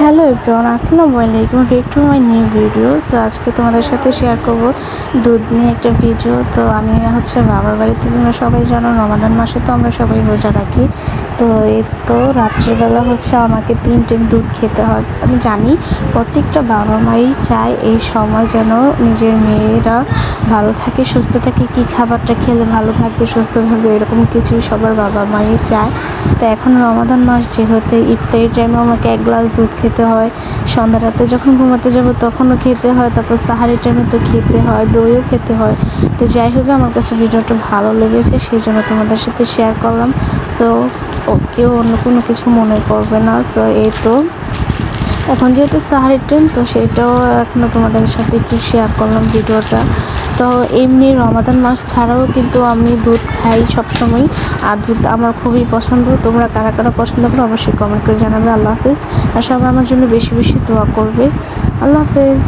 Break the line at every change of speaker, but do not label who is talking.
Hello everyone, আসসালামু আলাইকুম। Back to my new video. So আজকে তোমাদের সাথে শেয়ার করব দুধ নিয়ে একটা ভিডিও। তো আমি বাবার বাড়িতে, তোমরা সবাই জানো রমাদান মাসে তো আমরা সবাই রোজা রাখি। তো এই তো রাত্রিবেলা আমাকে 3 টাইম দুধ খেতে হয়। আমি জানি প্রত্যেকটা বাবা মাই চায় এই সময় যেন নিজের মেয়েরা ভালো থাকে, সুস্থ থাকে, কী খাবারটা খেলে ভালো থাকবে, সুস্থ থাকবে, এরকম কিছুই সবার বাবা মাই চায়। তো এখন রমাদান মাস যেহেতু ইফতারি টাইমে আমাকে 1 গ্লাস দুধ খেতে হয়, সন্ধ্যা রাতে যখন ঘুমাতে যাব তখনও খেতে হয়, তারপর সাহারি টাইমে তো খেতে হয়, দইও খেতে হয়। তো যাই হোক, আমার কাছে ভিডিওটা ভালো লেগেছে, সেই জন্য তোমাদের সাথে শেয়ার করলাম। সো কেউ অন্য কোনো কিছু মনে করবে না। সো এই তো এখন যেহেতু সাহারির টাইম, তো সেটাও এখনও তোমাদের সাথে একটু শেয়ার করলাম ভিডিওটা। তো এমনি রমাদান মাস ছাড়াও কিন্তু আমি দুধ খাই সবসময়, আর দুধ আমার খুবই পছন্দ। তোমরা কারা কারা পছন্দ করো অবশ্যই কমেন্ট করে জানাবে। আল্লাহ হাফেজ। আর সবাই আমার জন্য বেশি বেশি দোয়া করবে। আল্লাহ হাফেজ।